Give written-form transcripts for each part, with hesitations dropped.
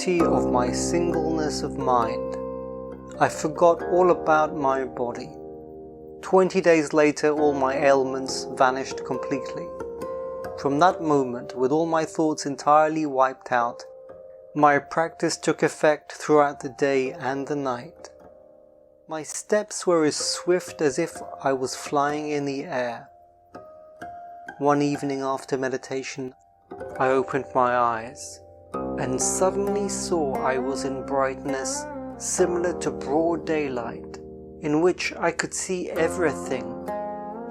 purity of my singleness of mind, I forgot all about my body. 20 days later, all my ailments vanished completely. From that moment, with all my thoughts entirely wiped out, my practice took effect throughout the day and the night. My steps were as swift as if I was flying in the air. One evening after meditation, I opened my eyes and suddenly saw I was in brightness similar to broad daylight, in which I could see everything,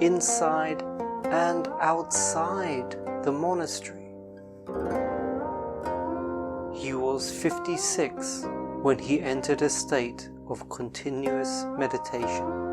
inside and outside the monastery. He was 56 when he entered a state of continuous meditation.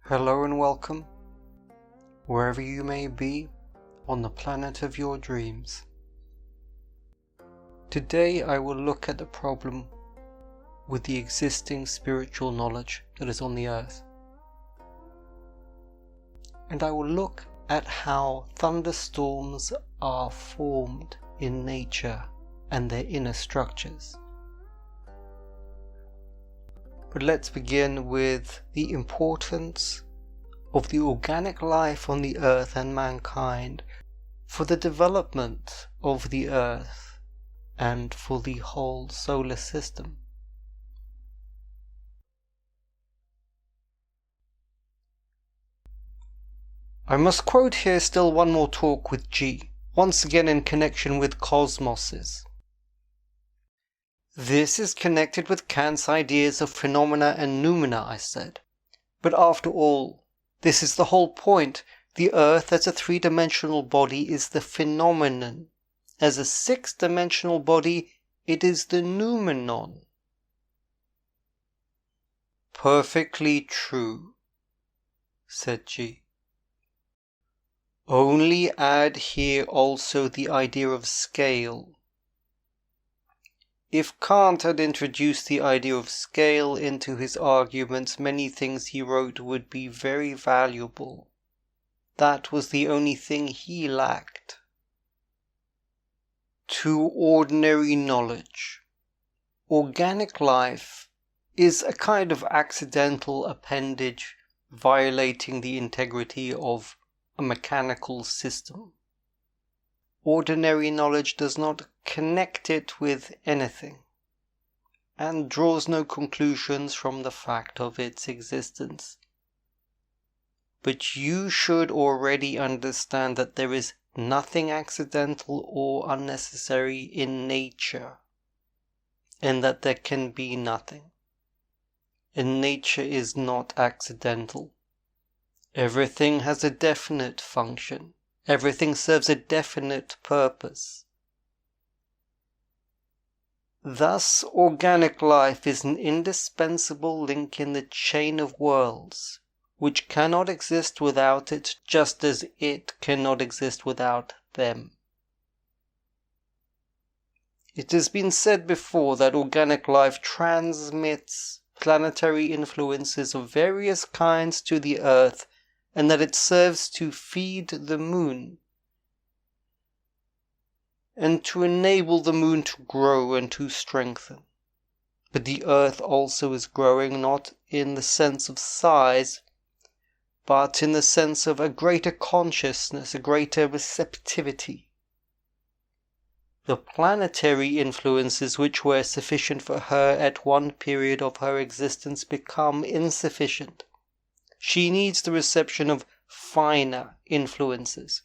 Hello and welcome, wherever you may be on the planet of your dreams. Today I will look at the problem with the existing spiritual knowledge that is on the earth. And I will look at how thunderstorms are formed in nature and their inner structures. But let's begin with the importance of the organic life on the earth and mankind for the development of the earth and for the whole solar system. I must quote here still one more talk with G, once again in connection with cosmoses. This is connected with Kant's ideas of phenomena and noumena, I said. But after all, this is the whole point. The earth as a three-dimensional body is the phenomenon. As a six-dimensional body, it is the noumenon. Perfectly true, said G. Only add here also the idea of scale. If Kant had introduced the idea of scale into his arguments, many things he wrote would be very valuable. That was the only thing he lacked. To ordinary knowledge, organic life is a kind of accidental appendage violating the integrity of a mechanical system. Ordinary knowledge does not connect it with anything, and draws no conclusions from the fact of its existence. But you should already understand that there is nothing accidental or unnecessary in nature, and that there can be nothing. And nature is not accidental. Everything has a definite function. Everything serves a definite purpose. Thus, organic life is an indispensable link in the chain of worlds, which cannot exist without it, just as it cannot exist without them. It has been said before that organic life transmits planetary influences of various kinds to the earth, and that it serves to feed the moon, and to enable the moon to grow and to strengthen. But the earth also is growing, not in the sense of size, but in the sense of a greater consciousness, a greater receptivity. The planetary influences which were sufficient for her at one period of her existence become insufficient. She needs the reception of finer influences.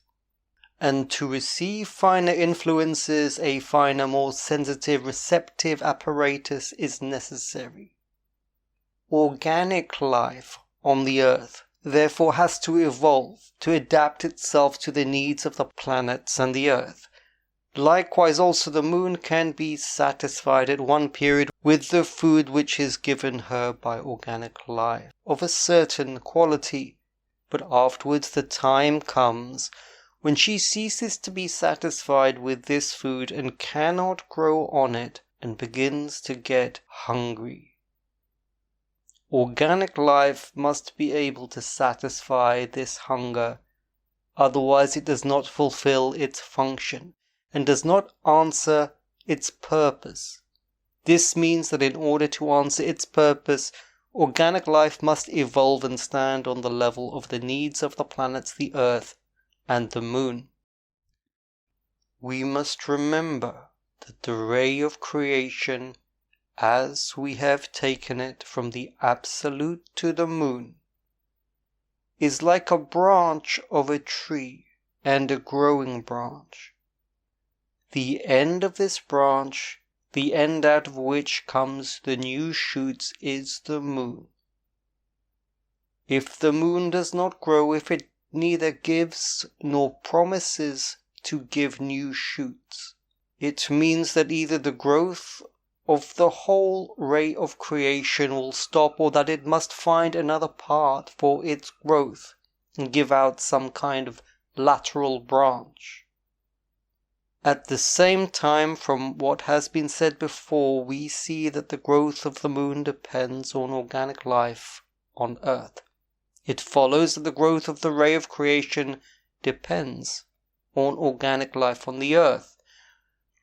And to receive finer influences, a finer, more sensitive, receptive apparatus is necessary. Organic life on the earth therefore has to evolve to adapt itself to the needs of the planets and the Earth. Likewise also the moon can be satisfied at one period with the food which is given her by organic life of a certain quality, but afterwards the time comes when she ceases to be satisfied with this food and cannot grow on it and begins to get hungry. Organic life must be able to satisfy this hunger, otherwise it does not fulfill its function and does not answer its purpose. This means that in order to answer its purpose, organic life must evolve and stand on the level of the needs of the planets, the Earth, and the Moon. We must remember that the ray of creation, as we have taken it from the Absolute to the Moon, is like a branch of a tree and a growing branch. The end of this branch, the end out of which comes the new shoots, is the moon. If the moon does not grow, if it neither gives nor promises to give new shoots, it means that either the growth of the whole ray of creation will stop, or that it must find another part for its growth and give out some kind of lateral branch. At the same time, from what has been said before, we see that the growth of the moon depends on organic life on Earth. It follows that the growth of the ray of creation depends on organic life on the Earth.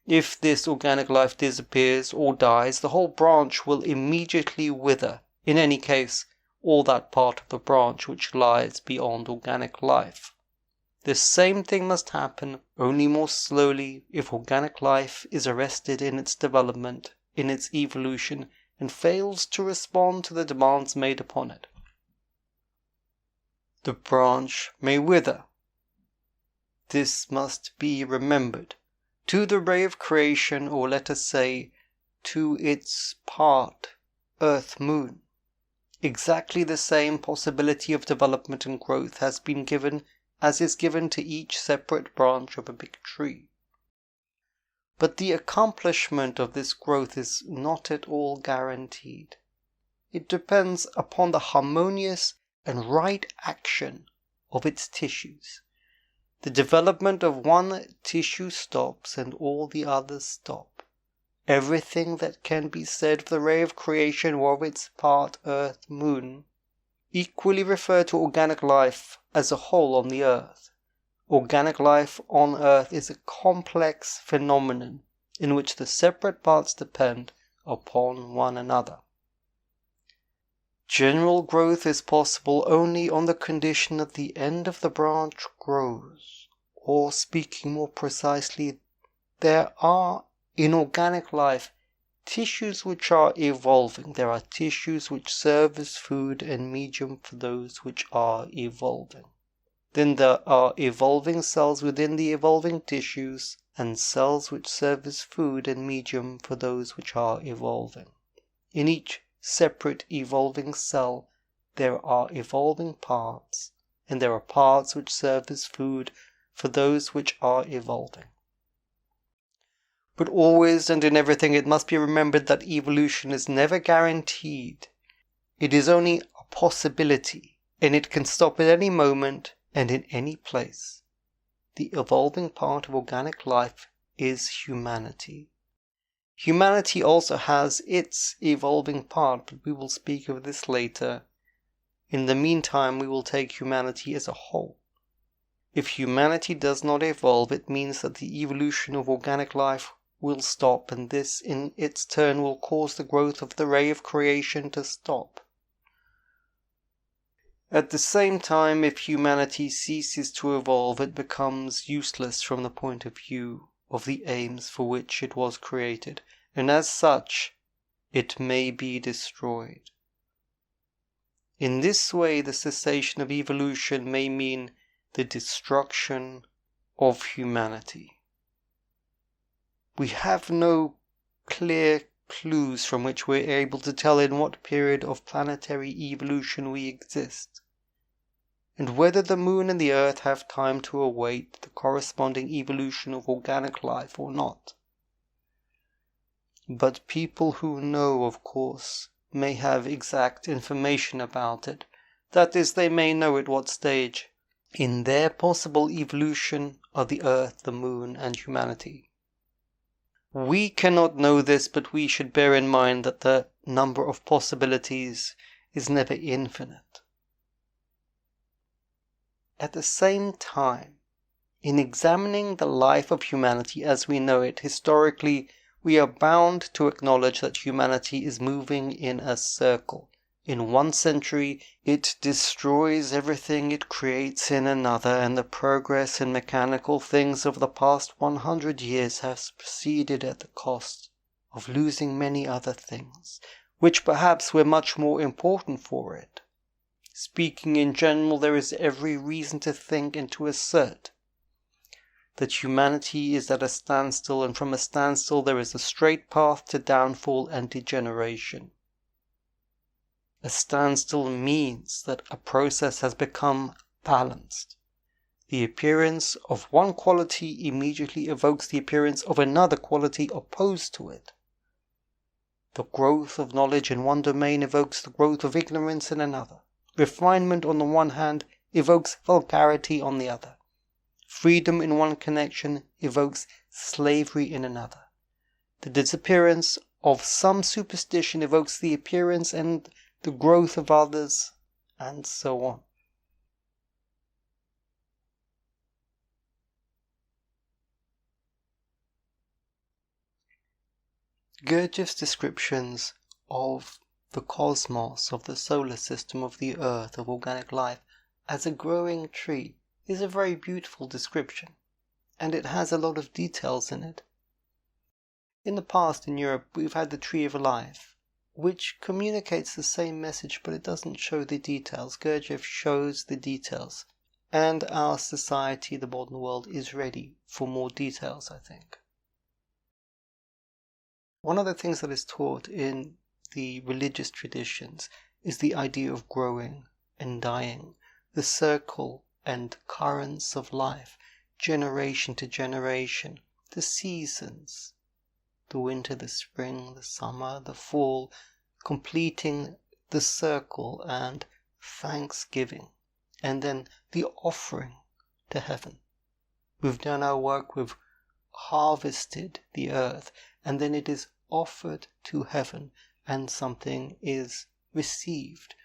If this organic life disappears or dies, the whole branch will immediately wither. In any case, all that part of the branch which lies beyond organic life. The same thing must happen, only more slowly, if organic life is arrested in its development, in its evolution, and fails to respond to the demands made upon it. The branch may wither. This must be remembered. To the ray of creation, or let us say, to its part, Earth-Moon, exactly the same possibility of development and growth has been given as is given to each separate branch of a big tree. But the accomplishment of this growth is not at all guaranteed. It depends upon the harmonious and right action of its tissues. The development of one tissue stops and all the others stop. Everything that can be said of the ray of creation or of its part, Earth, Moon, equally refer to organic life as a whole on the Earth. Organic life on Earth is a complex phenomenon in which the separate parts depend upon one another. General growth is possible only on the condition that the end of the branch grows, or speaking more precisely, there are in organic life tissues which are evolving. There are tissues which serve as food and medium for those which are evolving. Then there are evolving cells within the evolving tissues, and cells which serve as food and medium for those which are evolving. In each separate evolving cell there are evolving parts, and there are parts which serve as food for those which are evolving. But always and in everything it must be remembered that evolution is never guaranteed. It is only a possibility, and it can stop at any moment and in any place. The evolving part of organic life is humanity. Humanity also has its evolving part, but we will speak of this later. In the meantime, we will take humanity as a whole. If humanity does not evolve, it means that the evolution of organic life will stop, and this in its turn will cause the growth of the ray of creation to stop. At the same time, if humanity ceases to evolve, it becomes useless from the point of view of the aims for which it was created, and as such, it may be destroyed. In this way, the cessation of evolution may mean the destruction of humanity. We have no clear clues from which we're able to tell in what period of planetary evolution we exist. and whether the moon and the earth have time to await the corresponding evolution of organic life or not. But people who know, of course, may have exact information about it. That is, they may know at what stage in their possible evolution are the earth, the moon, and humanity. We cannot know this, but we should bear in mind that the number of possibilities is never infinite. At the same time, in examining the life of humanity as we know it historically, we are bound to acknowledge that humanity is moving in a circle. In one century, it destroys everything it creates in another, and the progress in mechanical things of the past 100 years has proceeded at the cost of losing many other things, which perhaps were much more important for it. Speaking in general, there is every reason to think and to assert that humanity is at a standstill, and from a standstill there is a straight path to downfall and degeneration. A standstill means that a process has become balanced. The appearance of one quality immediately evokes the appearance of another quality opposed to it. The growth of knowledge in one domain evokes the growth of ignorance in another. Refinement on the one hand evokes vulgarity on the other. Freedom in one connection evokes slavery in another. The disappearance of some superstition evokes the appearance and the growth of others, and so on. Gurdjieff's descriptions of the cosmos, of the solar system, of the earth, of organic life, as a growing tree is a very beautiful description, and it has a lot of details in it. In the past in Europe we've had the tree of life, which communicates the same message, but it doesn't show the details. Gurdjieff shows the details, and our society, the modern world, is ready for more details, I think. One of the things that is taught in the religious traditions is the idea of growing and dying, the circle and currents of life, generation to generation, the seasons, the winter, the spring, the summer, the fall, completing the circle, and thanksgiving, and then the offering to heaven. We've done our work, we've harvested the earth, and then it is offered to heaven, and something is received.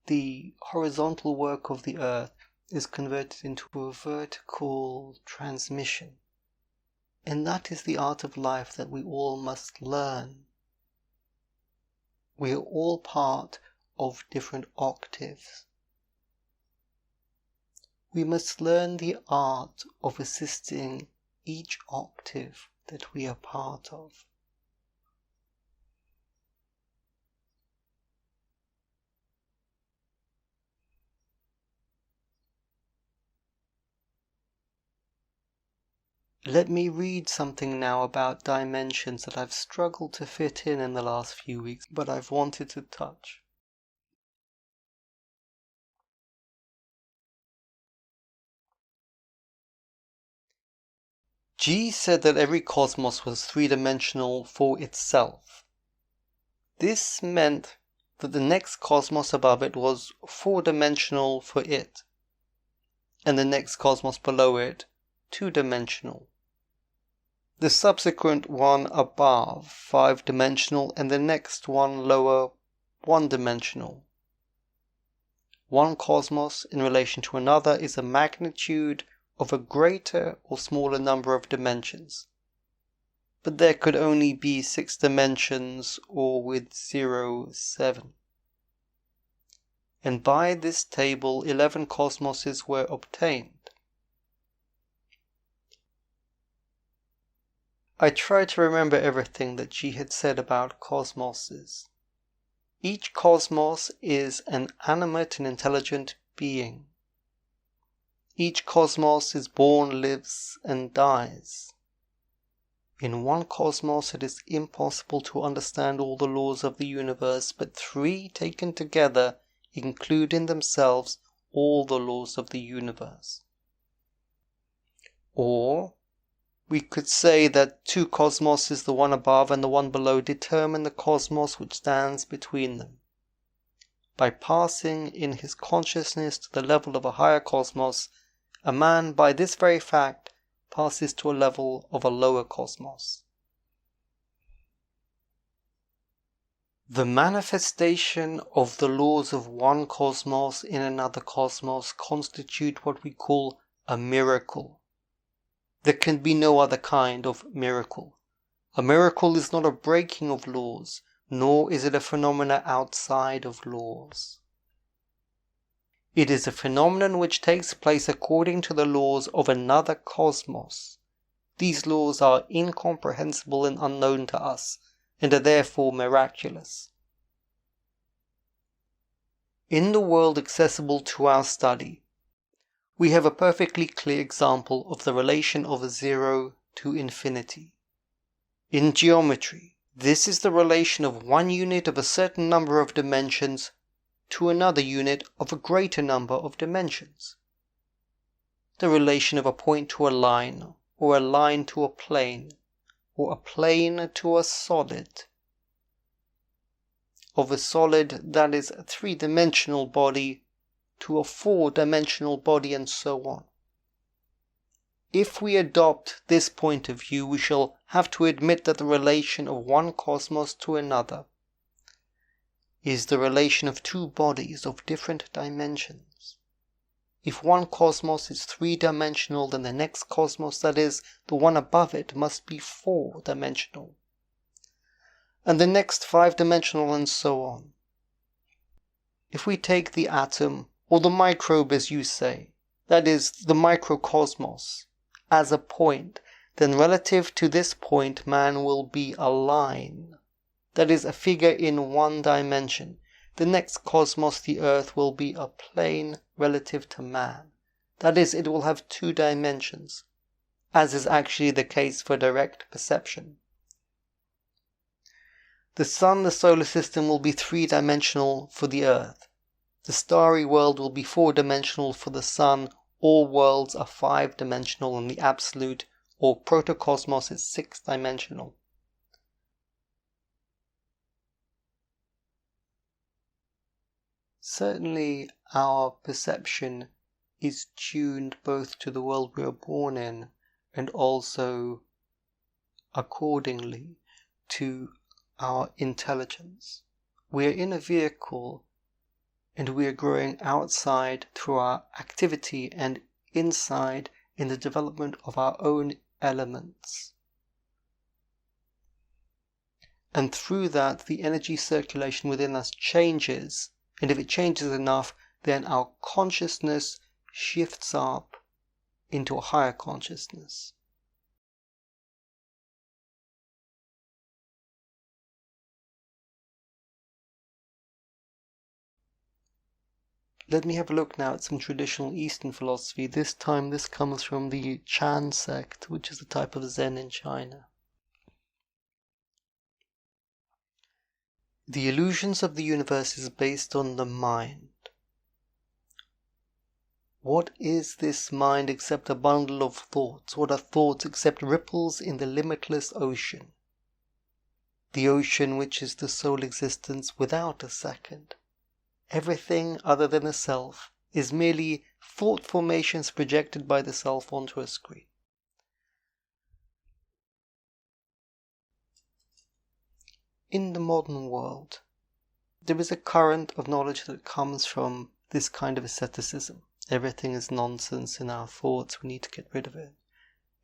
The horizontal work of the earth is converted into a vertical transmission. And that is the art of life that we all must learn. We are all part of different octaves. We must learn the art of assisting each octave that we are part of. Let me read something now about dimensions that I've struggled to fit in the last few weeks, but I've wanted to touch. G said that every cosmos was three-dimensional for itself. This meant that the next cosmos above it was four-dimensional for it, and the next cosmos below it two-dimensional. The subsequent one above five-dimensional, and the next one lower one-dimensional. One cosmos in relation to another is a magnitude of a greater or smaller number of dimensions. But there could only be 6 dimensions, or with 0, 7. And by this table 11 cosmoses were obtained. I tried to remember everything that she had said about cosmoses. Each cosmos is an animate and intelligent being. Each cosmos is born, lives, and dies. In one cosmos it is impossible to understand all the laws of the universe, but 3 taken together include in themselves all the laws of the universe. Or we could say that two cosmoses, the one above and the one below, determine the cosmos which stands between them. By passing in his consciousness to the level of a higher cosmos, a man, by this very fact, passes to a level of a lower cosmos. The manifestation of the laws of one cosmos in another cosmos constitute what we call a miracle. There can be no other kind of miracle. A miracle is not a breaking of laws, nor is it a phenomena outside of laws. It is a phenomenon which takes place according to the laws of another cosmos. These laws are incomprehensible and unknown to us, and are therefore miraculous. In the world accessible to our study, we have a perfectly clear example of the relation of 0 to infinity. In geometry, this is the relation of one unit of a certain number of dimensions to another unit of a greater number of dimensions. The relation of a point to a line, or a line to a plane, or a plane to a solid. Of a solid, that is, a three-dimensional body, to a four-dimensional body, and so on. If we adopt this point of view, we shall have to admit that the relation of one cosmos to another is the relation of two bodies of different dimensions. If one cosmos is three-dimensional, then the next cosmos, that is, the one above it, must be four-dimensional, and the next five-dimensional, and so on. If we take the atom, or the microbe as you say, that is, the microcosmos, as a point, then relative to this point man will be a line, that is, a figure in one dimension. The next cosmos, the earth, will be a plane relative to man, that is, it will have two dimensions, as is actually the case for direct perception. The sun, the solar system, will be three-dimensional for the earth. The starry world will be four-dimensional for the sun. All worlds are five-dimensional, and the absolute or protocosmos is six-dimensional. Certainly our perception is tuned both to the world we are born in and also accordingly to our intelligence. We are in a vehicle and we are growing outside through our activity and inside in the development of our own elements. And through that, the energy circulation within us changes, and if it changes enough, then our consciousness shifts up into a higher consciousness. Let me have a look now at some traditional Eastern philosophy. This time this comes from the Chan sect, which is a type of Zen in China. The illusions of the universe is based on the mind. What is this mind except a bundle of thoughts? What are thoughts except ripples in the limitless ocean? The ocean which is the sole existence without a second. Everything other than the self is merely thought formations projected by the self onto a screen. In the modern world, there is a current of knowledge that comes from this kind of asceticism. Everything is nonsense in our thoughts, we need to get rid of it.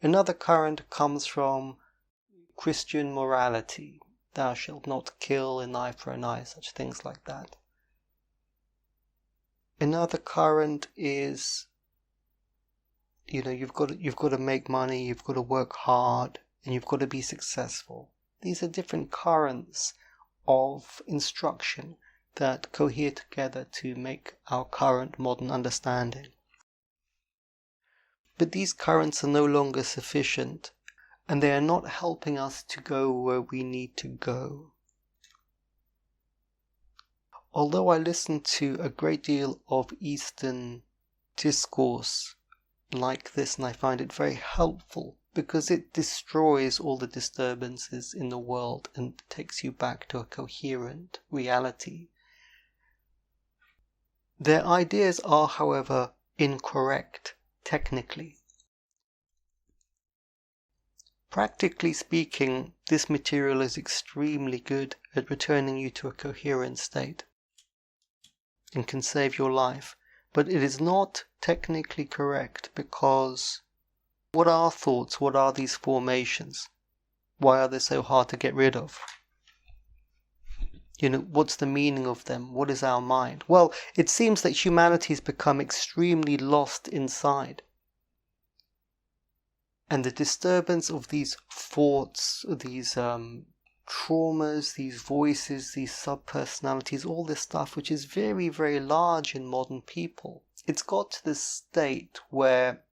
Another current comes from Christian morality. Thou shalt not kill, an eye for an eye, such things like that. Another current is, you've got to make money, you've got to work hard, and you've got to be successful. These are different currents of instruction that cohere together to make our current modern understanding. But these currents are no longer sufficient, and they are not helping us to go where we need to go. although I listen to a great deal of Eastern discourse like this, and I find it very helpful because it destroys all the disturbances in the world and takes you back to a coherent reality. Their ideas are, however, incorrect technically. Practically speaking, this material is extremely good at returning you to a coherent state and can save your life. But it is not technically correct because what are thoughts? What are these formations? Why are they so hard to get rid of? What's the meaning of them? What is our mind? Well, it seems that humanity has become extremely lost inside. And the disturbance of these thoughts, these traumas, these voices, these subpersonalities, all this stuff which is very, very large in modern people, it's got to this state where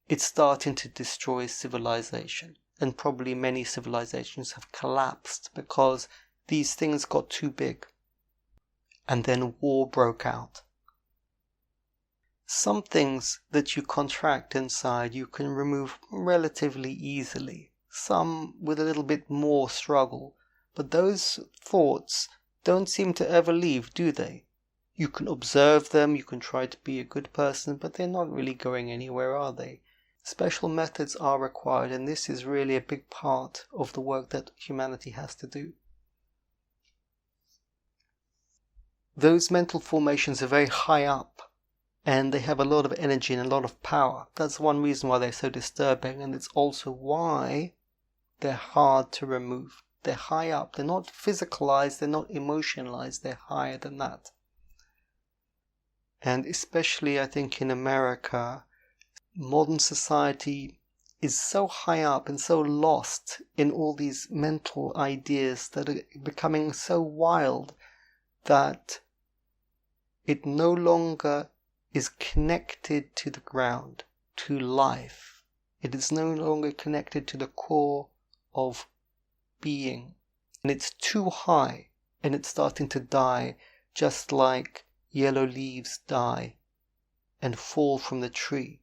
it's starting to destroy civilization. And probably many civilizations have collapsed because these things got too big. And then war broke out. Some things that you contract inside you can remove relatively easily, some with a little bit more struggle, but those thoughts don't seem to ever leave, do they? You can observe them, you can try to be a good person, but they're not really going anywhere, are they? Special methods are required, and this is really a big part of the work that humanity has to do. Those mental formations are very high up, and they have a lot of energy and a lot of power. That's one reason why they're so disturbing, and it's also why they're hard to remove. They're high up. They're not physicalized, they're not emotionalized, they're higher than that. And especially, I think, in America, modern society is so high up and so lost in all these mental ideas that are becoming so wild that it no longer is connected to the ground, to life. It is no longer connected to the core of being. And it's too high, and it's starting to die, just like yellow leaves die and fall from the tree.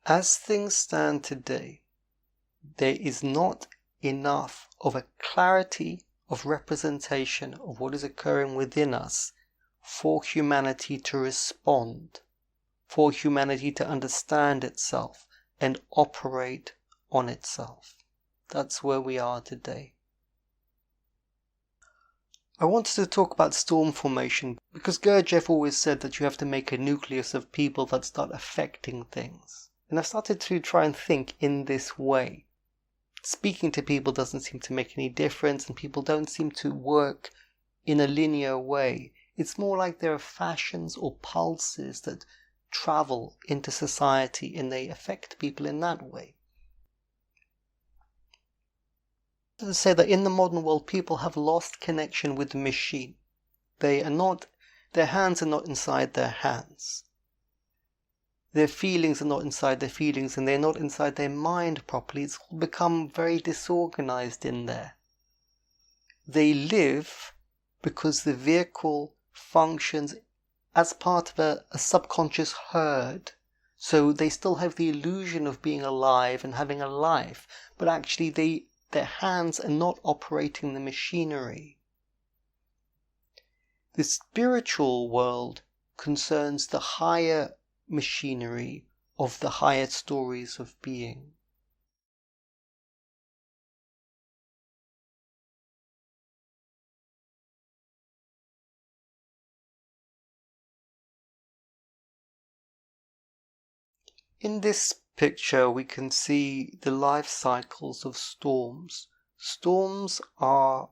As things stand today, there is not enough of a clarity of representation of what is occurring within us for humanity to respond, for humanity to understand itself and operate on itself. That's where we are today. I wanted to talk about storm formation because Gurdjieff always said that you have to make a nucleus of people that start affecting things. And I've started to try and think in this way. Speaking to people doesn't seem to make any difference, and people don't seem to work in a linear way. It's more like there are fashions or pulses that travel into society and they affect people in that way. To say that in the modern world people have lost connection with the machine. Their hands are not inside their hands. Their feelings are not inside their feelings, and they're not inside their mind properly. It's become very disorganized in there. They live because the vehicle functions as part of a subconscious herd. So they still have the illusion of being alive and having a life, but actually their hands are not operating the machinery. The spiritual world concerns the higher machinery of the higher stories of being. In this picture we can see the life cycles of storms. Storms are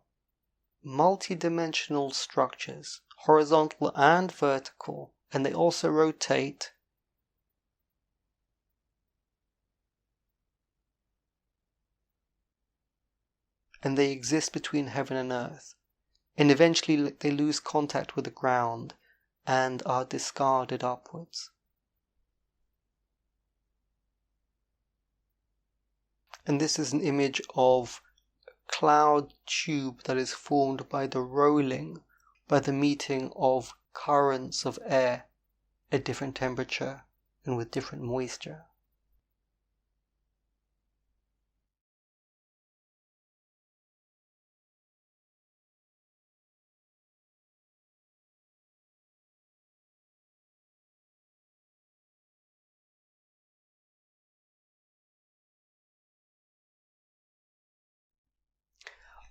multi-dimensional structures, horizontal and vertical, and they also rotate. And they exist between heaven and earth. And eventually they lose contact with the ground and are discarded upwards. And this is an image of cloud tube that is formed by the rolling, by the meeting of currents of air at different temperature and with different moisture.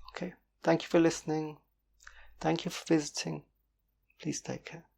Okay, thank you for listening. Thank you for visiting. Please take care.